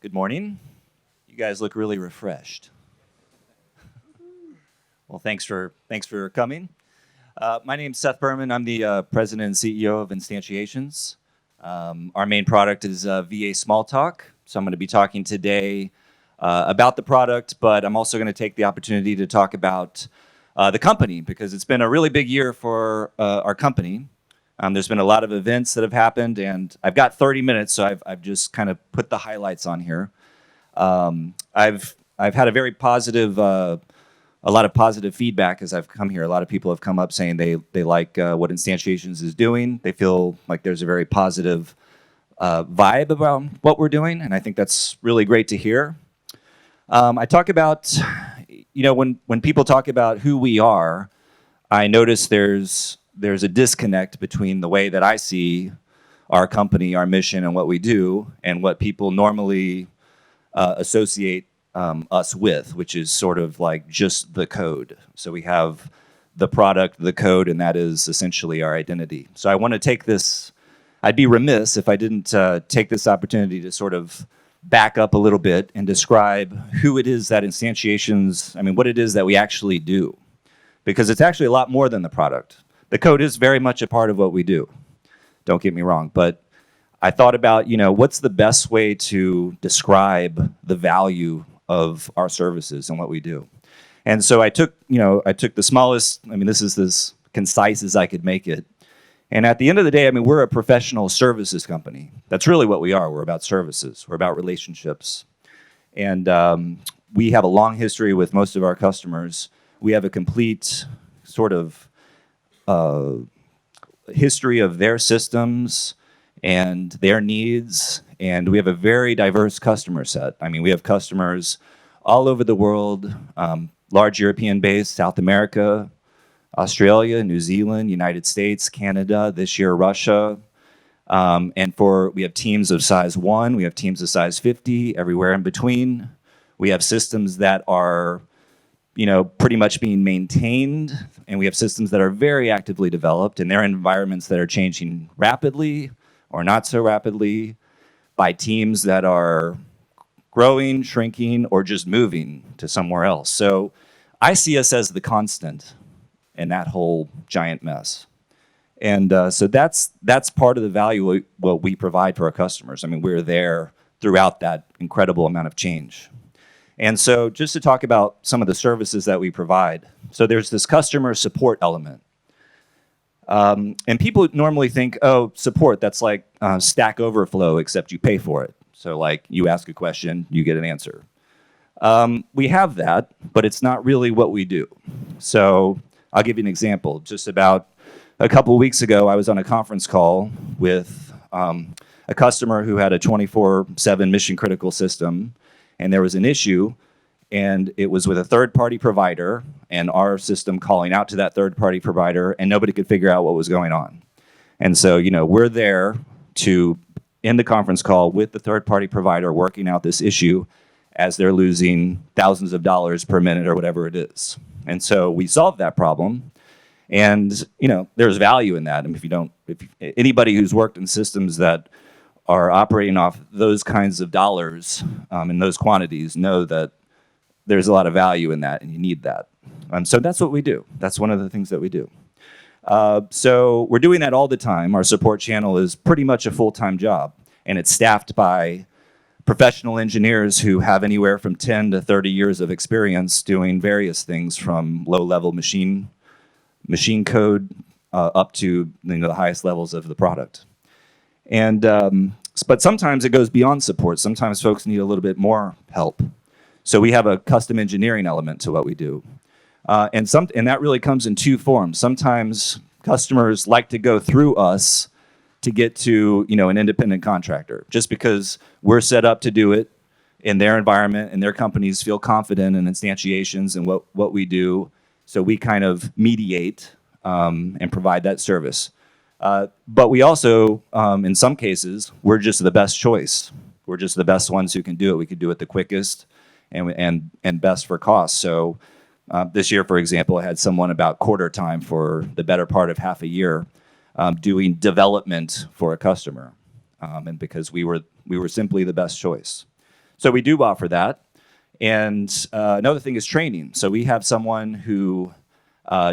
Good morning. You guys look really refreshed. Well, thanks for coming. My name's Seth Berman. I'm the president and CEO of Instantiations. Our main product is VA Smalltalk. So I'm going to be talking today about the product, but I'm also going to take the opportunity to talk about the company because it's been a really big year for our company. There's been a lot of events that have happened, and I've got 30 minutes, so I've just kind of put the highlights on here. I've had a very positive, a lot of positive feedback as I've come here. A lot of people have come up saying they like what Instantiations is doing. They feel like there's a very positive vibe about what we're doing, and I think that's really great to hear. I talk about, when people talk about who we are, I notice there's a disconnect between the way that I see our company, our mission, and what we do, and what people normally associate us with, which is sort of like just the code. So we have the product, the code, and that is essentially our identity. So I want to take this, I'd be remiss if I didn't take this opportunity to sort of back up a little bit and describe who it is that Instantiations, what it is that we actually do. Because it's actually a lot more than the product. The code is very much a part of what we do. Don't get me wrong, but I thought about, what's the best way to describe the value of our services and what we do. And so I took the smallest, this is as concise as I could make it. And at the end of the day, we're a professional services company. That's really what we are. We're about services. We're about relationships. And we have a long history with most of our customers. We have a complete sort of history of their systems and their needs, and we have a very diverse customer set. We have customers all over the world, large European base, South America, Australia, New Zealand, United States, Canada, this year Russia, and we have teams of size 1, we have teams of size 50, everywhere in between. We have systems that are pretty much being maintained, and we have systems that are very actively developed, and they're in environments that are changing rapidly or not so rapidly by teams that are growing, shrinking, or just moving to somewhere else. So I see us as the constant in that whole giant mess. And so that's part of the value what we provide for our customers. We're there throughout that incredible amount of change. And so just to talk about some of the services that we provide. So there's this customer support element. And people normally think, oh, support, that's like Stack Overflow, except you pay for it. So like you ask a question, you get an answer. We have that, but it's not really what we do. So I'll give you an example. Just about a couple of weeks ago, I was on a conference call with a customer who had a 24/7 mission critical system. And there was an issue, and it was with a third-party provider, and our system calling out to that third-party provider, and nobody could figure out what was going on. And so, we're there to end the conference call with the third-party provider working out this issue as they're losing thousands of dollars per minute or whatever it is. And so we solved that problem, and there's value in that. If anybody who's worked in systems that are operating off those kinds of dollars in those quantities know that there's a lot of value in that, and you need that. So that's what we do. That's one of the things that we do. So we're doing that all the time. Our support channel is pretty much a full-time job, and it's staffed by professional engineers who have anywhere from 10 to 30 years of experience doing various things from low-level machine code up to the highest levels of the product. And but sometimes it goes beyond support. Sometimes folks need a little bit more help. So we have a custom engineering element to what we do. And that really comes in two forms. Sometimes customers like to go through us to get to an independent contractor, just because we're set up to do it in their environment, and their companies feel confident in Instantiations and what we do. So we kind of mediate and provide that service. But we also, in some cases, we're just the best choice. We're just the best ones who can do it. We can do it the quickest and best for cost. So this year, for example, I had someone about quarter time for the better part of half a year doing development for a customer, and because we were simply the best choice. So we do offer that. And another thing is training. So we have someone who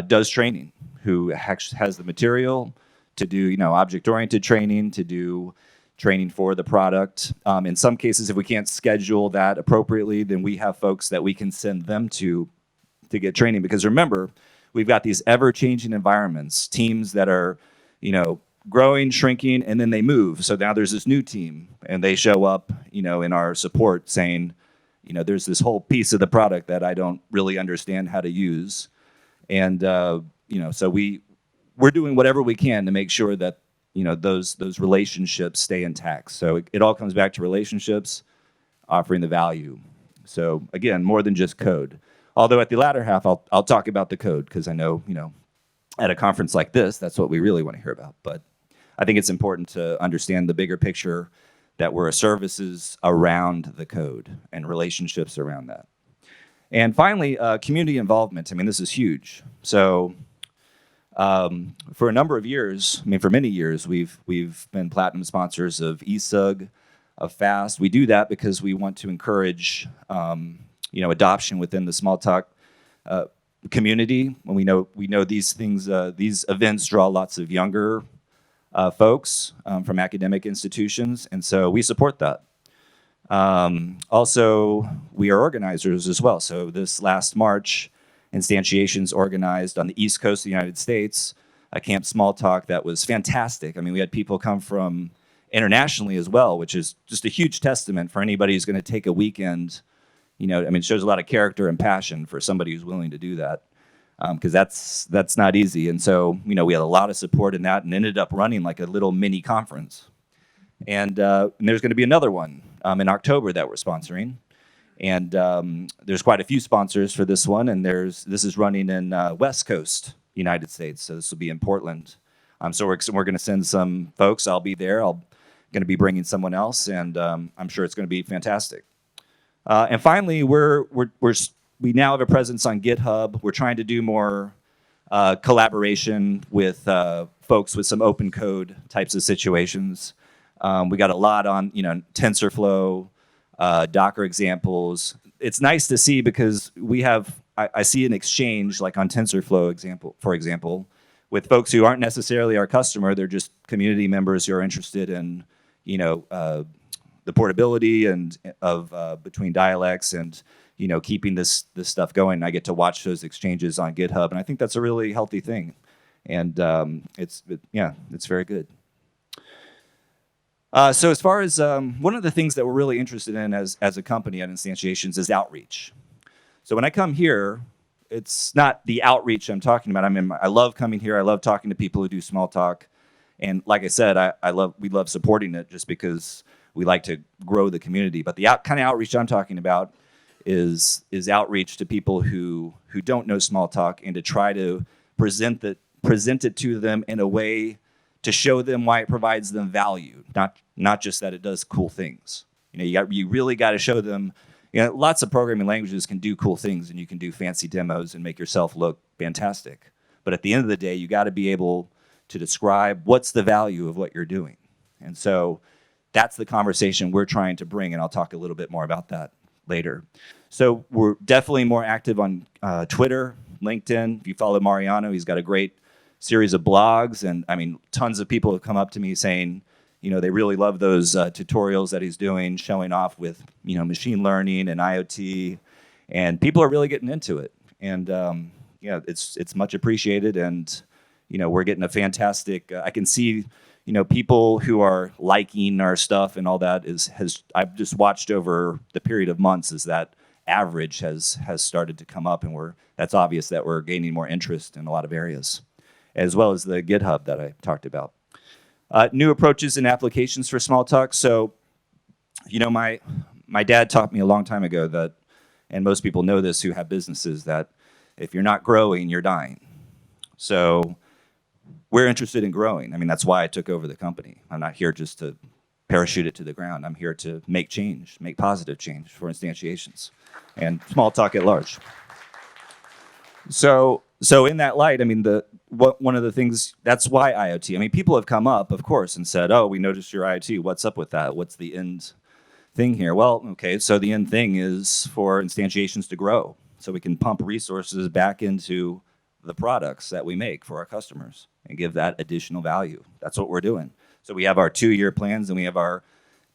does training, who has the material to do, object-oriented training, to do training for the product. In some cases, if we can't schedule that appropriately, then we have folks that we can send them to get training. Because remember, we've got these ever-changing environments, teams that are, growing, shrinking, and then they move. So now there's this new team, and they show up, in our support saying, there's this whole piece of the product that I don't really understand how to use. And, so we're doing whatever we can to make sure that, those relationships stay intact. So it all comes back to relationships, offering the value. So again, more than just code. Although at the latter half, I'll talk about the code because I know, at a conference like this, that's what we really want to hear about. But I think it's important to understand the bigger picture that we're a services around the code and relationships around that. And finally, community involvement. I mean, this is huge. So for a number of years, for many years, we've been platinum sponsors of ESUG, of FAST. We do that because we want to encourage, adoption within the Smalltalk community. When we know these things, these events draw lots of younger folks from academic institutions, and so we support that. Also, we are organizers as well. So this last March, Instantiations organized on the East Coast of the United States a Camp Smalltalk that was fantastic. I mean, we had people come from internationally as well, which is just a huge testament for anybody who's going to take a weekend. It shows a lot of character and passion for somebody who's willing to do that. Because that's not easy. And so, we had a lot of support in that and ended up running like a little mini conference. And there's going to be another one in October that we're sponsoring. And there's quite a few sponsors for this one. And this is running in West Coast, United States. So this will be in Portland. So we're going to send some folks. I'll be there. I'm going to be bringing someone else. And I'm sure it's going to be fantastic. And finally, we now have a presence on GitHub. We're trying to do more collaboration with folks with some open code types of situations. We got a lot on, TensorFlow, Docker examples. It's nice to see because I see an exchange like on TensorFlow for example, with folks who aren't necessarily our customer. They're just community members who are interested in, the portability and of between dialects and keeping this stuff going. I get to watch those exchanges on GitHub, and I think that's a really healthy thing. And it's very good. So as far as one of the things that we're really interested in as a company at Instantiations is outreach. So when I come here, it's not the outreach I'm talking about. I love coming here. I love talking to people who do Smalltalk. And like I said, we love supporting it just because we like to grow the community. But the kind of outreach I'm talking about is outreach to people who don't know Smalltalk and to try to present it to them in a way to show them why it provides them value, not just that it does cool things. You really got to show them. Lots of programming languages can do cool things, and you can do fancy demos and make yourself look fantastic. But at the end of the day, you got to be able to describe what's the value of what you're doing. And so that's the conversation we're trying to bring, and I'll talk a little bit more about that later. So we're definitely more active on Twitter, LinkedIn. If you follow Mariano, he's got a great series of blogs, and tons of people have come up to me saying, they really love those tutorials that he's doing, showing off with, machine learning and IoT, and people are really getting into it. And it's much appreciated, and we're getting a fantastic. I can see, people who are liking our stuff and all that I've just watched over the period of months as that average has started to come up, and that's obvious that we're gaining more interest in a lot of areas, as well as the GitHub that I talked about. New approaches and applications for Smalltalk. So, my dad taught me a long time ago that, and most people know this who have businesses, that if you're not growing, you're dying. So we're interested in growing. That's why I took over the company. I'm not here just to parachute it to the ground. I'm here to make change, make positive change for Instantiations and Smalltalk at large. So in that light, one of the things, that's why IoT. People have come up, of course, and said, "Oh, we noticed your IoT. What's up with that? What's the end thing here? Well, okay, so the end thing is for instantiations to grow, so we can pump resources back into the products that we make for our customers and give that additional value. That's what we're doing. So we have our 2-year plans and we have our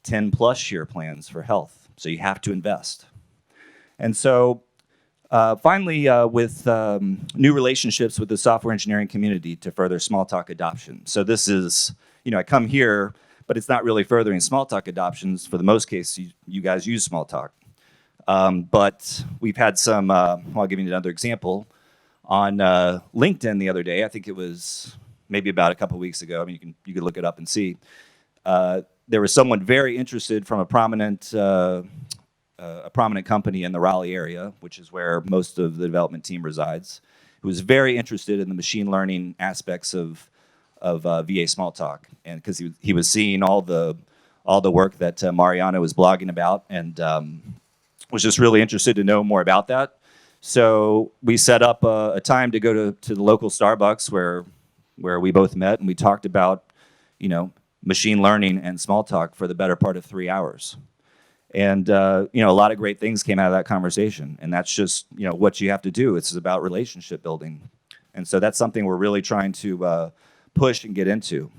10+ year plans for health. So you have to invest. And so finally, with new relationships with the software engineering community to further Smalltalk adoption. So this is, I come here, but it's not really furthering Smalltalk adoptions. For the most case, you guys use Smalltalk. But we've had some, I'll give you another example. On LinkedIn the other day, I think it was maybe about a couple weeks ago, I mean, you can look it up and see, there was someone very interested from a prominent company in the Raleigh area, which is where most of the development team resides, who was very interested in the machine learning aspects of VA Smalltalk, and because he was seeing all the work that Mariano was blogging about, and was just really interested to know more about that. So we set up a time to go to the local Starbucks where we both met, and we talked about machine learning and Smalltalk for the better part of 3 hours. And a lot of great things came out of that conversation, and that's just what you have to do. It's about relationship building, and so that's something we're really trying to push and get into.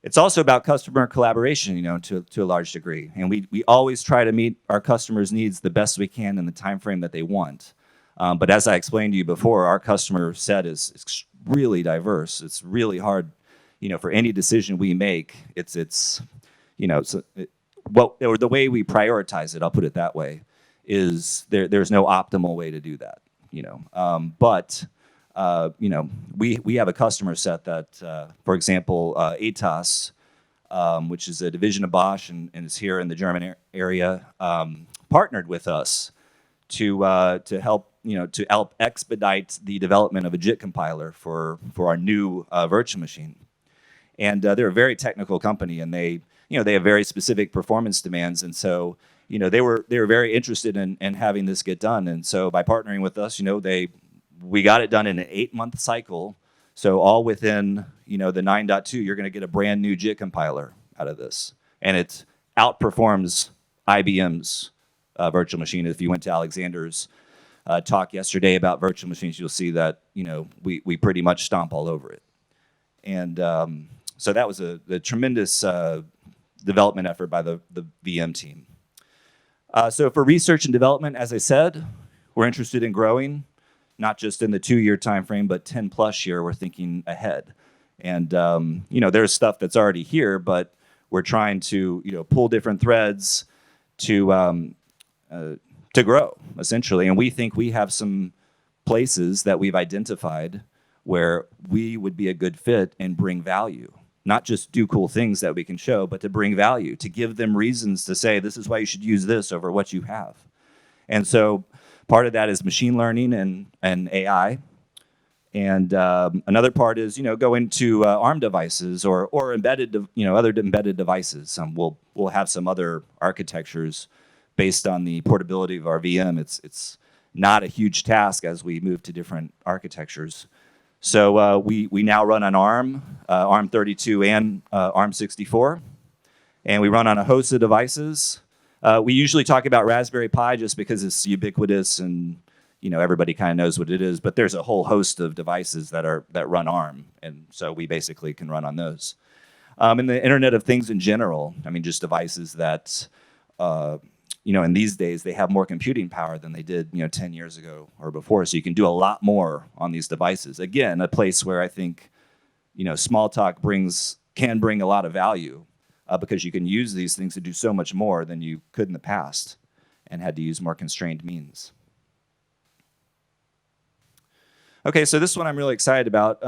It's also about customer collaboration, to a large degree, and we always try to meet our customers' needs the best we can in the time frame that they want. But as I explained to you before, our customer set is really diverse. It's really hard, for any decision we make. The way we prioritize it, I'll put it that way, is there's no optimal way to do that, But we have a customer set that, for example, ATOS, which is a division of Bosch and is here in the German area, partnered with us to help expedite the development of a JIT compiler for our new virtual machine. And they're a very technical company, and they have very specific performance demands, and so they were very interested in having this get done. And so by partnering with us, we got it done in an 8-month cycle. So all within the 9.2, you're going to get a brand new JIT compiler out of this, and it outperforms IBM's virtual machine. If you went to Alexander's talk yesterday about virtual machines, you'll see that we pretty much stomp all over it. And so that was a tremendous development effort by the VM team. So for research and development, as I said, we're interested in growing, not just in the 2-year time frame, but 10+ year. We're thinking ahead. And there's stuff that's already here, but we're trying to pull different threads to grow, essentially. And we think we have some places that we've identified where we would be a good fit and bring value. Not just do cool things that we can show, but to bring value, to give them reasons to say, this is why you should use this over what you have. And so part of that is machine learning and AI. And another part is, going to ARM devices or embedded, other embedded devices. We'll have some other architectures based on the portability of our VM. It's not a huge task as we move to different architectures. So we now run on ARM, ARM32 and ARM64, and we run on a host of devices. We usually talk about Raspberry Pi just because it's ubiquitous and everybody kind of knows what it is, but there's a whole host of devices that run ARM, and so we basically can run on those. And the Internet of Things in general, just devices that in these days, they have more computing power than they did, 10 years ago or before. So you can do a lot more on these devices. Again, a place where I think, Smalltalk can bring a lot of value because you can use these things to do so much more than you could in the past and had to use more constrained means. Okay, so this one I'm really excited about.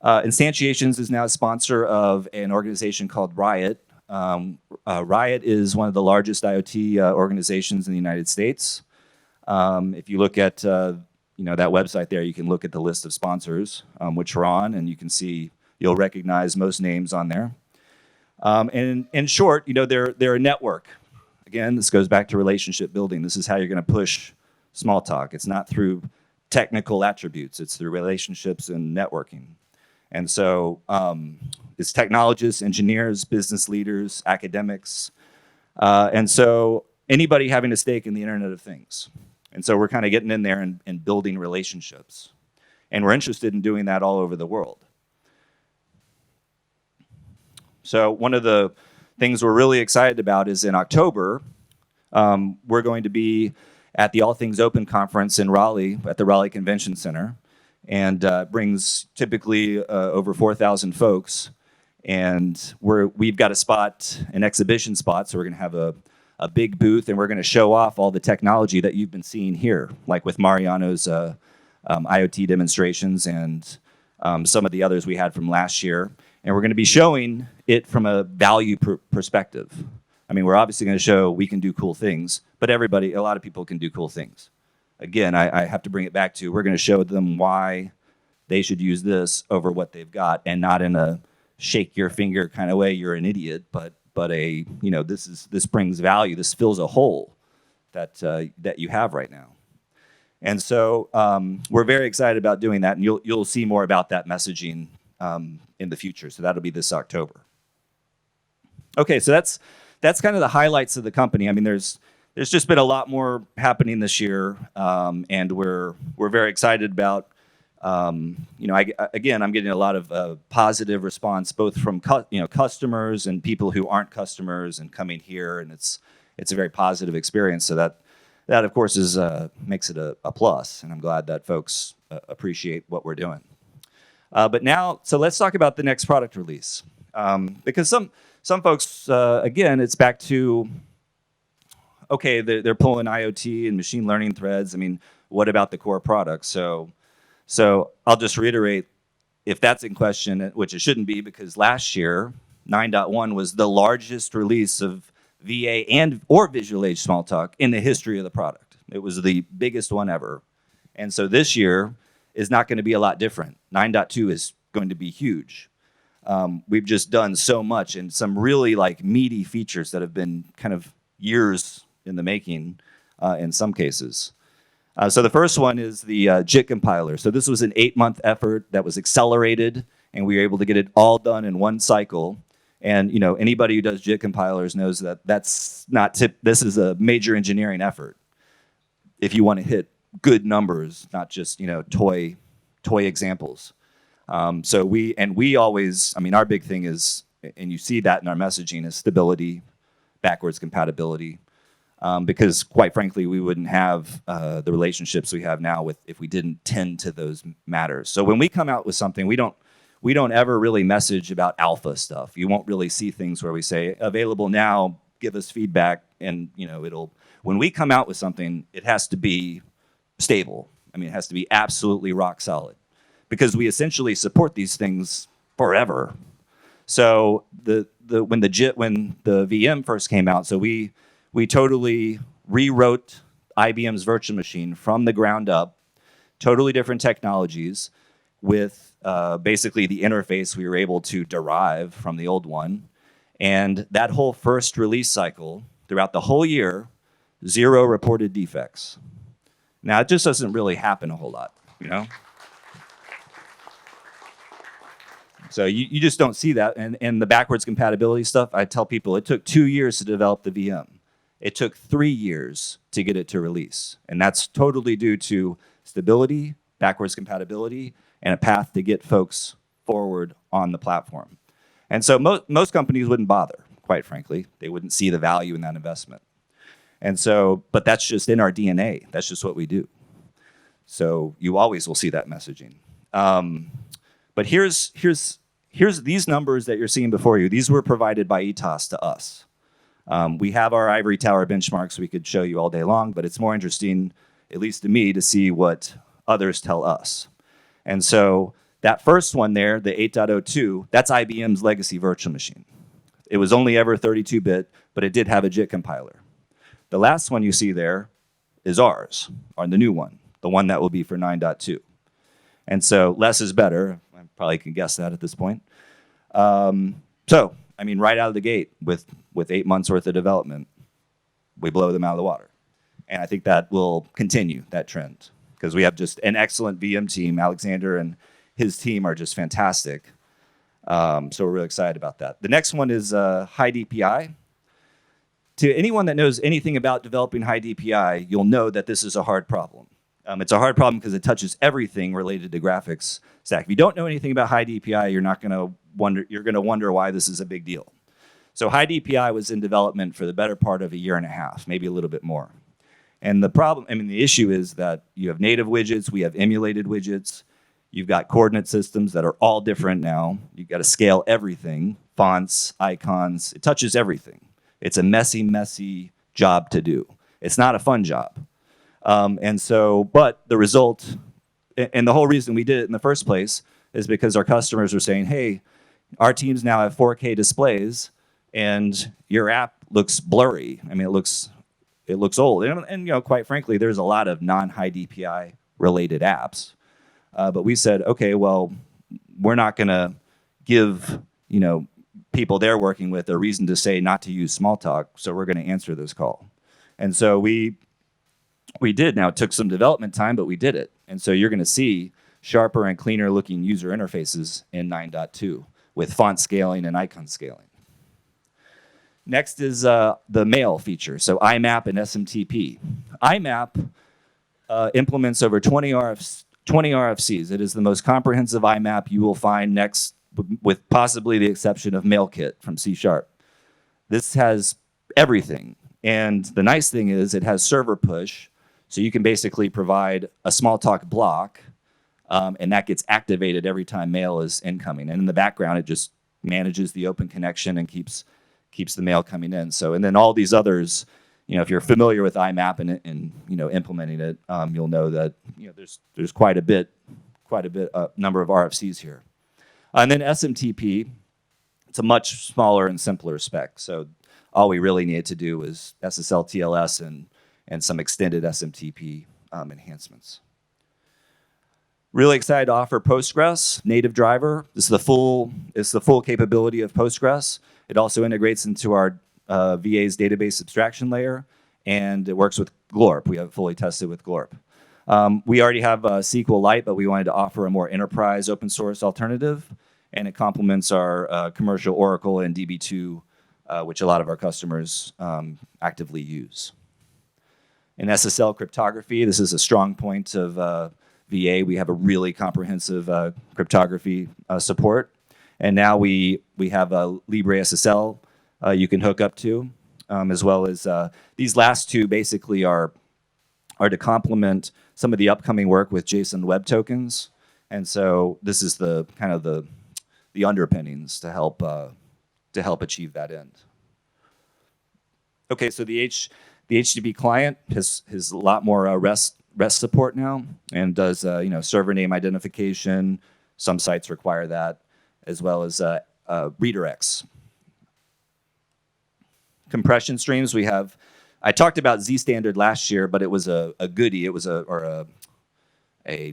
Instantiations is now a sponsor of an organization called Riot. Riot is one of the largest IoT organizations in the United States. If you look at that website there, you can look at the list of sponsors which we're on, and you can see you'll recognize most names on there. And in short, they're a network. Again, this goes back to relationship building. This is how you're going to push Smalltalk. It's not through technical attributes. It's through relationships and networking. And so it's technologists, engineers, business leaders, academics, and so anybody having a stake in the Internet of Things. And so we're kind of getting in there and building relationships. And we're interested in doing that all over the world. So one of the things we're really excited about is in October, we're going to be at the All Things Open conference in Raleigh at the Raleigh Convention Center, and brings typically over 4,000 folks. And we've got a spot, an exhibition spot, so we're going to have a big booth, and we're going to show off all the technology that you've been seeing here, like with Mariano's IoT demonstrations and some of the others we had from last year. And we're going to be showing it from a value perspective. I mean, we're obviously going to show we can do cool things, but a lot of people can do cool things. Again, I have to bring it back to, we're going to show them why they should use this over what they've got, and not in a shake your finger kind of way, you're an idiot, but a, this brings value, this fills a hole that you have right now. And so we're very excited about doing that, and you'll see more about that messaging in the future. So that'll be this October. Okay, so that's kind of the highlights of the company. I mean, there's just been a lot more happening this year, and we're very excited about. I'm getting a lot of positive response, both from customers and people who aren't customers and coming here, and it's a very positive experience. So that of course makes it a plus, and I'm glad that folks appreciate what we're doing. But now, so let's talk about the next product release, because some folks, again, it's back to, okay, they're pulling IoT and machine learning threads. I mean, what about the core product? So I'll just reiterate, if that's in question, which it shouldn't be, because last year, 9.1 was the largest release of VA or Visual Age Smalltalk in the history of the product. It was the biggest one ever. And so this year is not going to be a lot different. 9.2 is going to be huge. We've just done so much, and some really meaty features that have been kind of years in the making in some cases. So the first one is the JIT Compiler. So this was an 8-month effort that was accelerated, and we were able to get it all done in one cycle. And anybody who does JIT compilers knows that this is a major engineering effort if you want to hit good numbers, not just toy examples. So we always, I mean, our big thing is, and you see that in our messaging, is stability, backwards compatibility. Because quite frankly, we wouldn't have the relationships we have now if we didn't tend to those matters. So when we come out with something, we don't ever really message about alpha stuff. You won't really see things where we say, available now, give us feedback, and when we come out with something, it has to be stable. I mean, it has to be absolutely rock solid, because we essentially support these things forever. So when the VM first came out, so we totally rewrote IBM's virtual machine from the ground up, totally different technologies, with basically the interface we were able to derive from the old one. And that whole first release cycle, throughout the whole year, 0 reported defects. Now, it just doesn't really happen a whole lot, So you just don't see that. And the backwards compatibility stuff, I tell people it took 2 years to develop the VM. It took 3 years to get it to release. And that's totally due to stability, backwards compatibility, and a path to get folks forward on the platform. And so most companies wouldn't bother, quite frankly. They wouldn't see the value in that investment. And so, but that's just in our DNA. That's just what we do. So you always will see that messaging. But here's these numbers that you're seeing before you. These were provided by ETOS to us. We have our ivory tower benchmarks we could show you all day long, but it's more interesting, at least to me, to see what others tell us. And so that first one there, the 8.02, that's IBM's legacy virtual machine. It was only ever 32-bit, but it did have a JIT compiler. The last one you see there is ours, or the new one, the one that will be for 9.2. And so less is better. I probably can guess that at this point. So, I mean, right out of the gate with 8 months worth of development, we blow them out of the water. And I think that will continue, that trend, because we have just an excellent VM team. Alexander and his team are just fantastic. So we're really excited about that. The next one is high DPI. To anyone that knows anything about developing high DPI, you'll know that this is a hard problem. It's a hard problem because it touches everything related to graphics stack. If you don't know anything about high DPI, you're going to wonder why this is a big deal. So high DPI was in development for the better part of a year and a half, maybe a little bit more. And the issue is that you have native widgets, we have emulated widgets, you've got coordinate systems that are all different now. You've got to scale everything, fonts, icons, it touches everything. It's a messy, messy job to do. It's not a fun job. But the result, and the whole reason we did it in the first place is because our customers were saying, hey, our teams now have 4K displays and your app looks blurry. I mean, it looks old. And quite frankly, there's a lot of non-high DPI related apps. But we said, okay, well, we're not going to give, people they're working with a reason to say not to use Smalltalk, so we're going to answer this call. And so we did. Now, it took some development time, but we did it. And so you're going to see sharper and cleaner looking user interfaces in 9.2 with font scaling and icon scaling. Next is the mail feature, so IMAP and SMTP. IMAP implements over 20 RFCs. It is the most comprehensive IMAP you will find next, with possibly the exception of MailKit from C#. This has everything. And the nice thing is it has server push, so you can basically provide a Smalltalk block, and that gets activated every time mail is incoming. And in the background, it just manages the open connection and keeps the mail coming in. So, and then all these others, if you're familiar with IMAP and implementing it, you'll know that there's quite a bit number of RFCs here. And then SMTP, it's a much smaller and simpler spec. So all we really needed to do was SSL TLS and some extended SMTP enhancements. Really excited to offer Postgres native driver. This is the full capability of Postgres. It also integrates into our VA's database abstraction layer, and it works with Glorp. We have it fully tested with Glorp. We already have SQLite, but we wanted to offer a more enterprise open source alternative, and it complements our commercial Oracle and DB2, which a lot of our customers actively use. In SSL cryptography, this is a strong point of VA. We have a really comprehensive cryptography support. And now we have a Libre SSL you can hook up to, as well as these last two basically are to complement some of the upcoming work with JSON web tokens. And so this is the kind of the underpinnings to help achieve that end. Okay, so the HTTP client has a lot more REST support now, and does server name identification. Some sites require that, as well as redirects. Compression streams, we have. I talked about Z standard last year, but it was a goodie. It was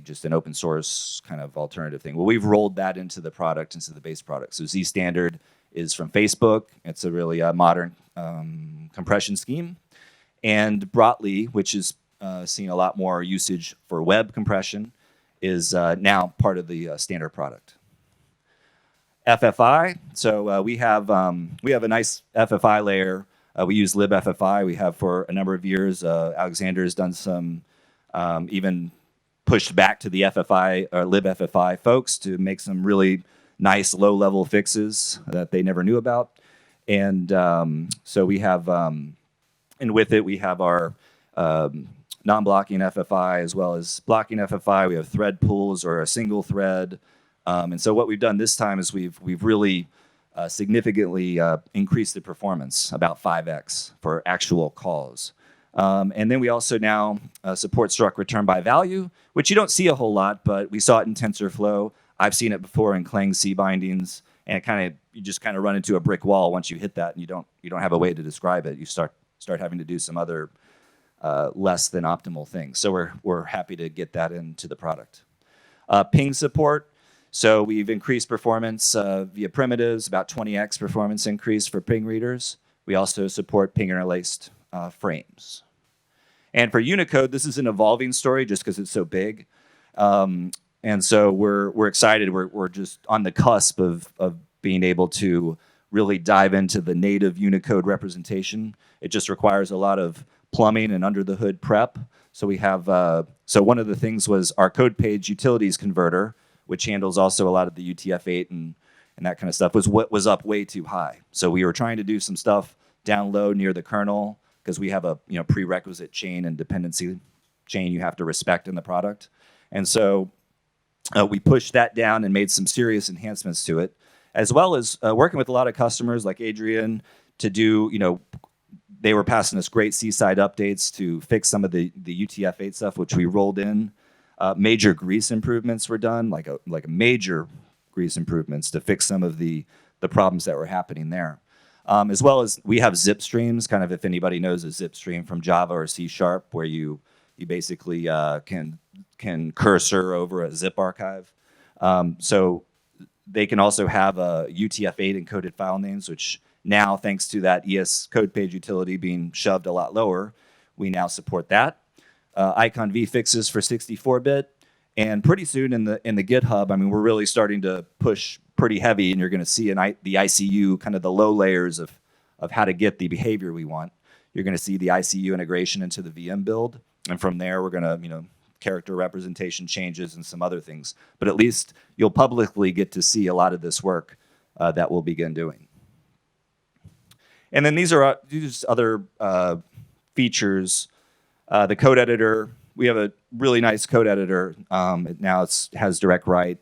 just an open source kind of alternative thing. Well, we've rolled that into the product, into the base product. So Z standard is from Facebook. It's a really modern compression scheme. And Brotli, which is seeing a lot more usage for web compression, is now part of the standard product. FFI, so we have a nice FFI layer. We use libFFI. We have for a number of years. Alexander has done some, even pushed back to the FFI or libFFI folks to make some really nice low-level fixes that they never knew about. And so we have, and with it we have our non-blocking FFI as well as blocking FFI. We have thread pools or a single thread. And so what we've done this time is we've really significantly increased the performance, about 5x for actual calls. And then we also now support struct return by value, which you don't see a whole lot, but we saw it in TensorFlow. I've seen it before in Clang C bindings, and you just kind of run into a brick wall once you hit that, and you don't have a way to describe it. You start having to do some other less than optimal things. So we're happy to get that into the product. Ping support. So we've increased performance via primitives, about 20x performance increase for ping readers. We also support ping interlaced frames. And for Unicode, this is an evolving story just because it's so big. And so we're excited. We're just on the cusp of being able to really dive into the native Unicode representation. It just requires a lot of plumbing and under the hood prep. So we have, so one of the things was our code page utilities converter, which handles also a lot of the UTF-8 and that kind of stuff, was up way too high. So we were trying to do some stuff down low near the kernel because we have a prerequisite chain and dependency chain you have to respect in the product. And so we pushed that down and made some serious enhancements to it, as well as working with a lot of customers like Adrian to do, they were passing us great seaside updates to fix some of the UTF-8 stuff, which we rolled in. Major grease improvements were done, like a major grease improvements to fix some of the problems that were happening there. As well as we have zip streams, kind of if anybody knows a zip stream from Java or C#, where you basically can cursor over a zip archive. So they can also have a UTF-8 encoded file names, which now, thanks to that ES code page utility being shoved a lot lower, we now support that. Icon V fixes for 64-bit, and pretty soon in the GitHub, I mean, we're really starting to push pretty heavy, and you're going to see the ICU, kind of the low layers of how to get the behavior we want. You're going to see the ICU integration into the VM build, and from there, we're going to, character representation changes and some other things. But at least you'll publicly get to see a lot of this work that we'll begin doing. And then these are just other features. The code editor, we have a really nice code editor. Now it has direct write.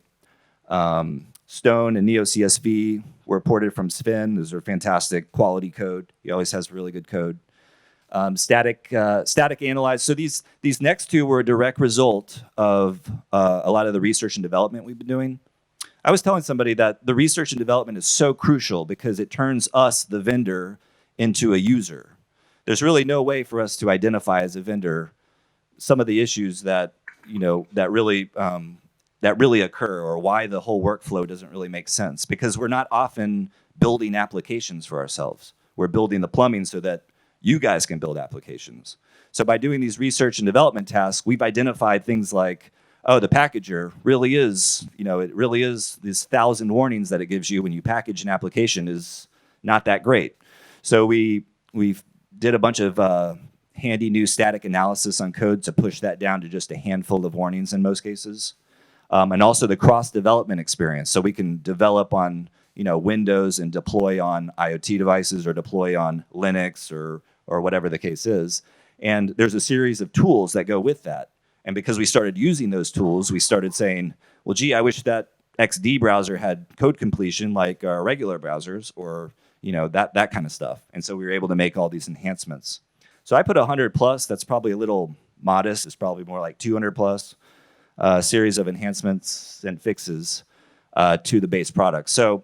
Stone and NeoCSV were ported from Sven. Those are fantastic quality code. He always has really good code. Static analyze. So these next two were a direct result of a lot of the research and development we've been doing. I was telling somebody that the research and development is so crucial because it turns us, the vendor, into a user. There's really no way for us to identify as a vendor some of the issues that that really occur, or why the whole workflow doesn't really make sense, because we're not often building applications for ourselves. We're building the plumbing so that you guys can build applications. So by doing these research and development tasks, we've identified things like, oh, the packager really is, it really is these 1,000 warnings that it gives you when you package an application is not that great. So we did a bunch of handy new static analysis on code to push that down to just a handful of warnings in most cases. And also the cross-development experience. So we can develop on Windows and deploy on IoT devices or deploy on Linux or whatever the case is. And there's a series of tools that go with that. And because we started using those tools, we started saying, well, gee, I wish that XD browser had code completion like our regular browsers, or that kind of stuff. And so we were able to make all these enhancements. So I put 100 plus. That's probably a little modest. It's probably more like 200 plus. Series of enhancements and fixes to the base product. So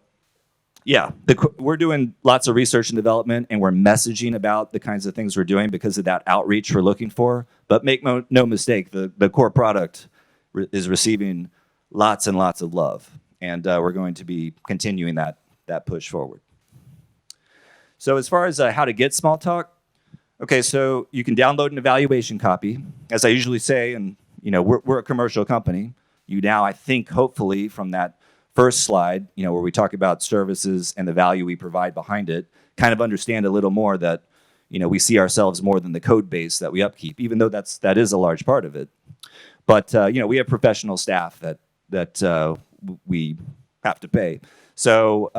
yeah, we're doing lots of research and development, and we're messaging about the kinds of things we're doing because of that outreach we're looking for. But make no mistake, the core product is receiving lots and lots of love, and we're going to be continuing that push forward. So as far as how to get Smalltalk, okay, so you can download an evaluation copy. As I usually say, and we're a commercial company. You now, I think, hopefully, from that first slide, where we talk about services and the value we provide behind it, kind of understand a little more that, we see ourselves more than the code base that we upkeep, even though that is a large part of it. But we have professional staff that we have to pay. So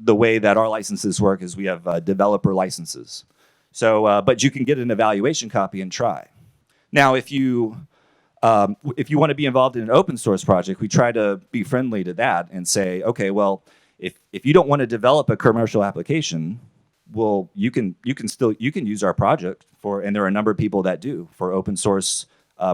the way that our licenses work is we have developer licenses. So, but you can get an evaluation copy and try. Now, if you want to be involved in an open source project, we try to be friendly to that and say, okay, well, if you don't want to develop a commercial application, well, you can use our project and there are a number of people that do for open source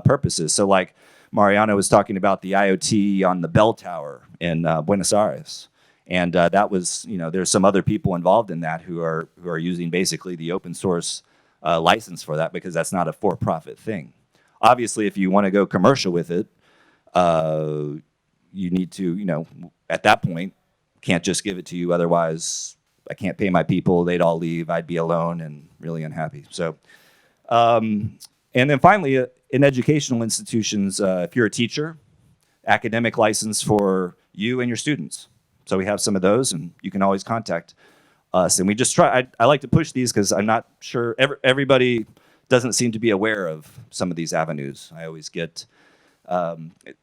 purposes. So like Mariano was talking about the IoT on the bell tower in Buenos Aires. And that was, there's some other people involved in that who are using basically the open source license for that, because that's not a for-profit thing. Obviously, if you want to go commercial with it, you need to, at that point, can't just give it to you. Otherwise, I can't pay my people. They'd all leave. I'd be alone and really unhappy. So, and then finally, in educational institutions, if you're a teacher, academic license for you and your students. So we have some of those, and you can always contact us. And we just try, I like to push these because I'm not sure, everybody doesn't seem to be aware of some of these avenues. I always get,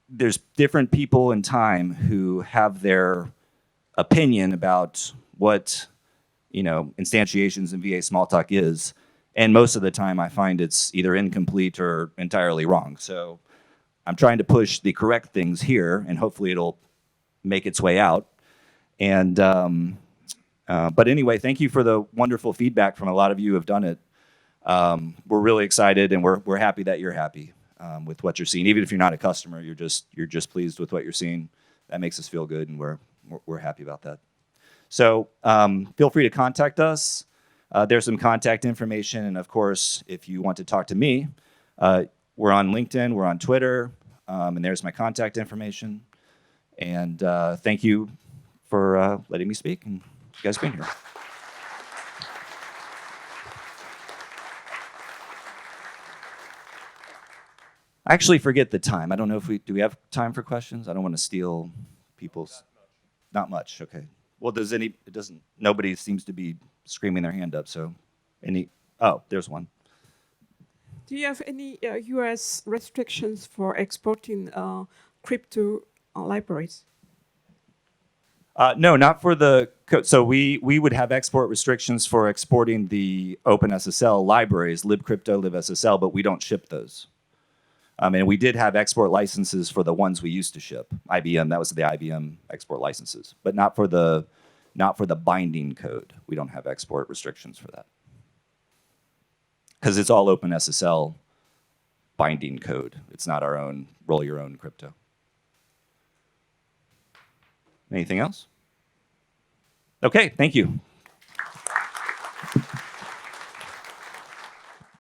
there's different people in time who have their opinion about what, instantiations and VA Smalltalk is. And most of the time I find it's either incomplete or entirely wrong. So I'm trying to push the correct things here, and hopefully it'll make its way out. And but anyway, thank you for the wonderful feedback from a lot of you who have done it. We're really excited, and we're happy that you're happy with what you're seeing. Even if you're not a customer, you're just pleased with what you're seeing. That makes us feel good, and we're happy about that. So feel free to contact us. There's some contact information, and of course, if you want to talk to me, we're on LinkedIn, we're on Twitter, and there's my contact information. And thank you for letting me speak and you guys being here. I actually forget the time. I don't know if do we have time for questions? I don't want to steal people's. Not much. Okay. Well, nobody seems to be screaming their hand up. So, oh, there's one. Do you have any US restrictions for exporting crypto libraries? No, not for the code. So we would have export restrictions for exporting the OpenSSL libraries, libcrypto, libSSL, but we don't ship those. And we did have export licenses for the ones we used to ship. IBM, that was the IBM export licenses, but not for the binding code. We don't have export restrictions for that. Because it's all OpenSSL binding code. It's not our own, roll your own crypto. Anything else? Okay, thank you.